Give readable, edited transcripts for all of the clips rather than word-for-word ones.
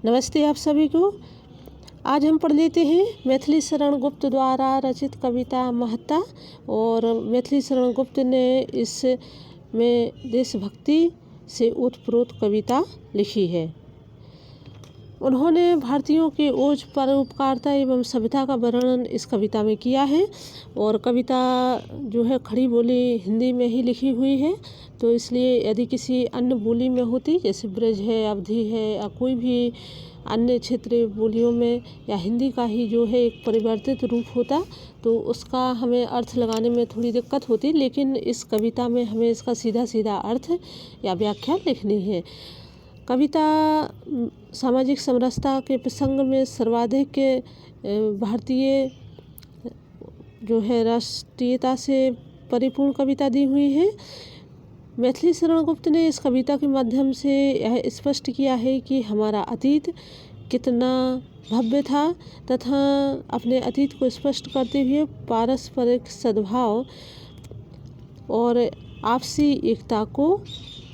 नमस्ते आप सभी को। आज हम पढ़ लेते हैं मैथिली शरण गुप्त द्वारा रचित कविता महत्ता। और मैथिली शरण गुप्त ने इसमें देशभक्ति से ओतप्रोत कविता लिखी है। उन्होंने भारतीयों के ओज परोपकारिता एवं सभ्यता का वर्णन इस कविता में किया है। और कविता जो है खड़ी बोली हिंदी में ही लिखी हुई है, तो इसलिए यदि किसी अन्य बोली में होती, जैसे ब्रज है, अवधी है या कोई भी अन्य क्षेत्रीय बोलियों में या हिंदी का ही जो है एक परिवर्तित रूप होता, तो उसका हमें अर्थ लगाने में थोड़ी दिक्कत होती। लेकिन इस कविता में हमें इसका सीधा सीधा अर्थ या व्याख्या लिखनी है। कविता सामाजिक समरसता के प्रसंग में सर्वाधिक भारतीय जो है राष्ट्रीयता से परिपूर्ण कविता दी हुई है। मैथिली शरण गुप्त ने इस कविता के माध्यम से यह स्पष्ट किया है कि हमारा अतीत कितना भव्य था, तथा अपने अतीत को स्पष्ट करते हुए पारस्परिक सद्भाव और आपसी एकता को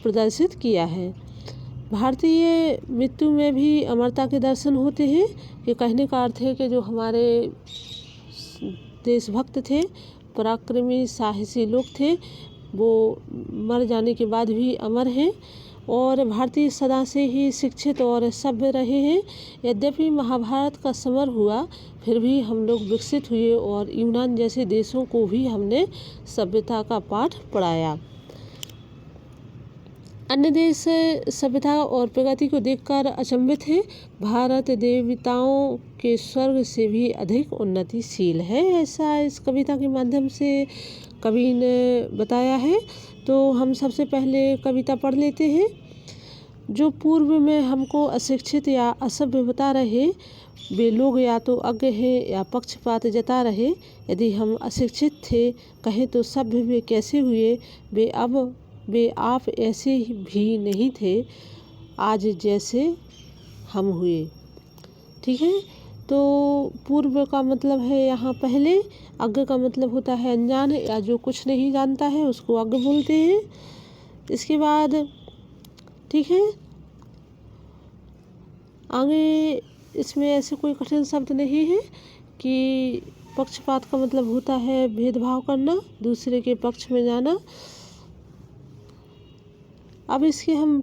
प्रदर्शित किया है। भारतीय मृत्यु में भी अमरता के दर्शन होते हैं। ये कहने का अर्थ है कि जो हमारे देशभक्त थे, पराक्रमी साहसी लोग थे, वो मर जाने के बाद भी अमर हैं। और भारतीय सदा से ही शिक्षित और सभ्य रहे हैं। यद्यपि महाभारत का समर हुआ, फिर भी हम लोग विकसित हुए और यूनान जैसे देशों को भी हमने सभ्यता का पाठ पढ़ाया। अन्य देश सभ्यता और प्रगति को देखकर अचंभित है। भारत देवताओं के स्वर्ग से भी अधिक उन्नतिशील है, ऐसा इस कविता के माध्यम से कवि ने बताया है। तो हम सबसे पहले कविता पढ़ लेते हैं। जो पूर्व में हमको अशिक्षित या असभ्य बता रहे, वे लोग या तो अज्ञ हैं या पक्षपात जता रहे। यदि हम अशिक्षित थे, कहें तो सभ्य वे कैसे हुए? वे आप ऐसे भी नहीं थे आज जैसे हम हुए। ठीक है, तो पूर्व का मतलब है यहाँ पहले, अज्ञ का मतलब होता है अनजान या जो कुछ नहीं जानता है उसको अज्ञ बोलते हैं। इसके बाद ठीक है, आगे इसमें ऐसे कोई कठिन शब्द नहीं है कि पक्षपात का मतलब होता है भेदभाव करना, दूसरे के पक्ष में जाना। अब इसके हम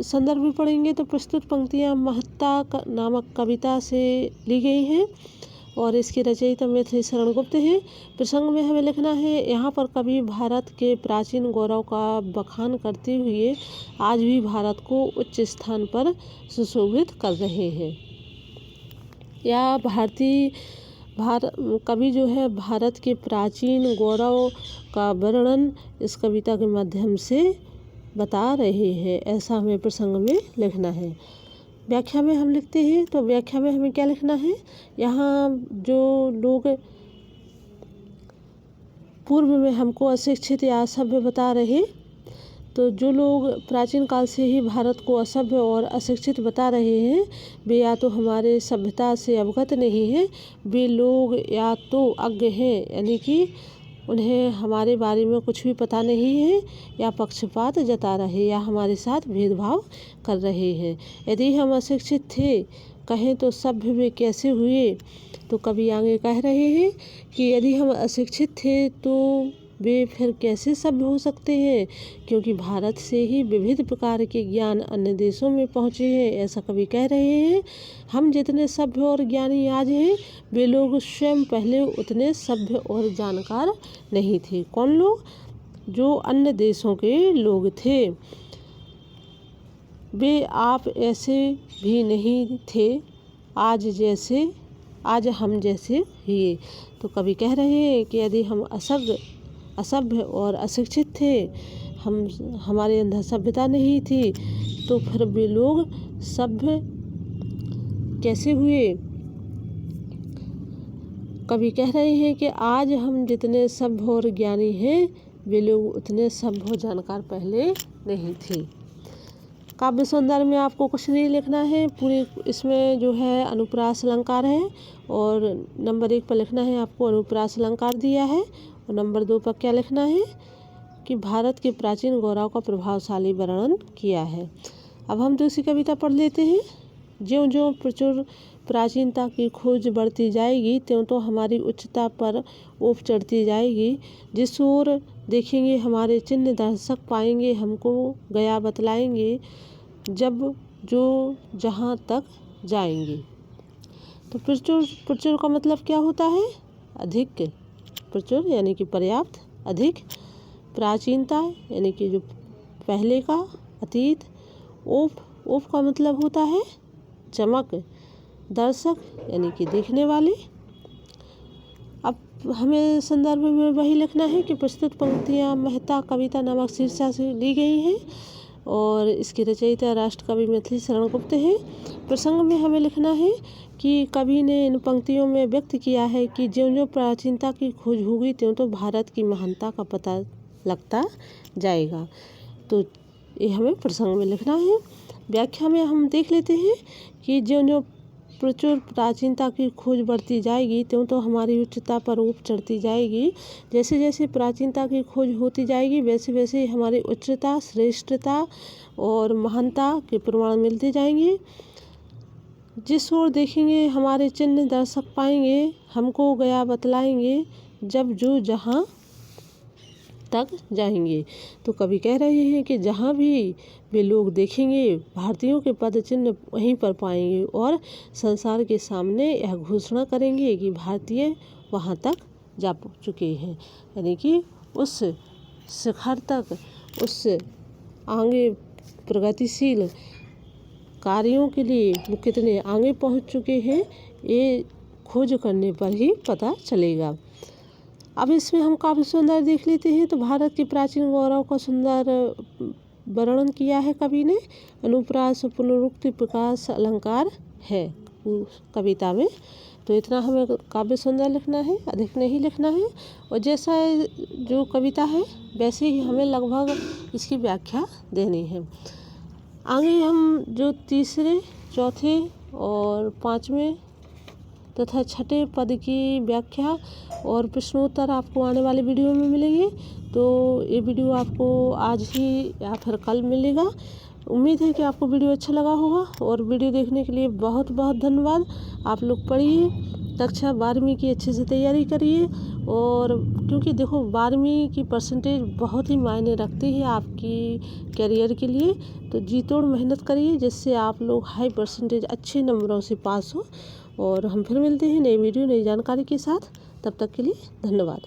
संदर्भ में पढ़ेंगे तो प्रस्तुत पंक्तियाँ महत्ता नामक कविता से ली गई हैं और इसके रचयिता मैथिली शरण गुप्त हैं। प्रसंग में हमें लिखना है, यहाँ पर कवि भारत के प्राचीन गौरव का बखान करते हुए आज भी भारत को उच्च स्थान पर सुशोभित कर रहे हैं। या कवि जो है भारत के प्राचीन गौरव का वर्णन इस कविता के माध्यम से बता रहे हैं, ऐसा हमें प्रसंग में लिखना है। व्याख्या में हम लिखते हैं, तो व्याख्या में हमें क्या लिखना है? यहाँ जो लोग पूर्व में हमको अशिक्षित या असभ्य बता रहे, तो जो लोग प्राचीन काल से ही भारत को असभ्य और अशिक्षित बता रहे हैं, वे या तो हमारे सभ्यता से अवगत नहीं हैं, वे लोग या तो अज्ञ हैं, यानी कि उन्हें हमारे बारे में कुछ भी पता नहीं है, या पक्षपात जता रहे या हमारे साथ भेदभाव कर रहे हैं। यदि हम अशिक्षित थे, कहें तो सभ्य वे कैसे हुए? तो कवि आगे कह रहे हैं कि यदि हम अशिक्षित थे तो वे फिर कैसे सभ्य हो सकते हैं, क्योंकि भारत से ही विविध प्रकार के ज्ञान अन्य देशों में पहुँचे हैं, ऐसा कवि कह रहे हैं। हम जितने सभ्य और ज्ञानी आज हैं, वे लोग स्वयं पहले उतने सभ्य और जानकार नहीं थे। कौन लोग? जो अन्य देशों के लोग थे। वे आप ऐसे भी नहीं थे आज हम जैसे हुए। तो कवि कह रहे हैं कि यदि हम असभ्य और अशिक्षित थे, हमारे अंदर सभ्यता नहीं थी, तो फिर वे लोग सभ्य कैसे हुए? कवि कह रहे हैं कि आज हम जितने सभ्य और ज्ञानी हैं, वे लोग उतने सभ्य और जानकार पहले नहीं थे। काव्य सौंदर्य में आपको कुछ नहीं लिखना है, पूरे इसमें जो है अनुप्रास अलंकार है और नंबर 1 पर लिखना है आपको अनुप्रास अलंकार दिया है, और नंबर 2 पर क्या लिखना है कि भारत के प्राचीन गौरव का प्रभावशाली वर्णन किया है। अब हम दूसरी कविता पढ़ लेते हैं। ज्यों ज्यों प्रचुर प्राचीनता की खोज बढ़ती जाएगी त्यों तो हमारी उच्चता पर ऊप चढ़ती जाएगी। जिस ओर देखेंगे हमारे चिन्ह दर्शक पाएंगे, हमको गया बतलाएंगे, जब जो जहाँ तक जाएंगे। तो प्रचुर का मतलब क्या होता है? अधिक। प्रचुर यानी कि पर्याप्त, अधिक। प्राचीनता यानी कि जो पहले का, अतीत। ओप का मतलब होता है चमक। दर्शक यानी कि देखने वाले। अब हमें संदर्भ में वही लिखना है कि प्रस्तुत पंक्तियाँ मेहता कविता नामक शीर्षक से ली गई हैं और इसके रचयिता राष्ट्रकवि मैथिली शरण गुप्त हैं। प्रसंग में हमें लिखना है कि कवि ने इन पंक्तियों में व्यक्त किया है कि ज्यों ज्यों प्राचीनता की खोज होगी त्यों तो भारत की महानता का पता लगता जाएगा। तो ये हमें प्रसंग में लिखना है। व्याख्या में हम देख लेते हैं कि ज्यों ज्यों प्रचुर प्राचीनता की खोज बढ़ती जाएगी त्यों तो हमारी उच्चता पर ऊप चढ़ती जाएगी। जैसे जैसे प्राचीनता की खोज होती जाएगी वैसे वैसे हमारी उच्चता, श्रेष्ठता और महानता के प्रमाण मिलते जाएंगे। जिस ओर देखेंगे हमारे चिन्ह दर्शक पाएंगे, हमको गया बतलाएंगे, जब जो जहाँ तक जाएंगे। तो कवि कह रहे हैं कि जहाँ भी वे लोग देखेंगे भारतीयों के पद चिन्ह वहीं पर पाएंगे और संसार के सामने यह घोषणा करेंगे कि भारतीय वहाँ तक जा चुके हैं। यानी कि उस शिखर तक, उस आगे प्रगतिशील कार्यों के लिए वो कितने आगे पहुँच चुके हैं ये खोज करने पर ही पता चलेगा। अब इसमें हम काव्य सौंदर्य देख लेते हैं। तो भारत के प्राचीन गौरव का सुंदर वर्णन किया है कवि ने। अनुप्रास, पुनरुक्ति, प्रकाश, अलंकार है कविता में। तो इतना हमें काव्य सौंदर्य लिखना है, अधिक नहीं लिखना है। और जैसा जो कविता है वैसे ही हमें लगभग इसकी व्याख्या देनी है। आगे हम जो तीसरे, चौथे और पाँचवें तथा छठे पद की व्याख्या और प्रश्नोत्तर आपको आने वाले वीडियो में मिलेंगे। तो ये वीडियो आपको आज ही या फिर कल मिलेगा। उम्मीद है कि आपको वीडियो अच्छा लगा होगा और वीडियो देखने के लिए बहुत बहुत धन्यवाद। आप लोग पढ़िए, कक्षा 12वीं की अच्छे से तैयारी करिए। और क्योंकि देखो 12वीं की परसेंटेज बहुत ही मायने रखती है आपकी करियर के लिए। तो जी तोड़ मेहनत करिए जिससे आप लोग हाई परसेंटेज अच्छे नंबरों से पास हो। और हम फिर मिलते हैं नई वीडियो, नई जानकारी के साथ। तब तक के लिए धन्यवाद।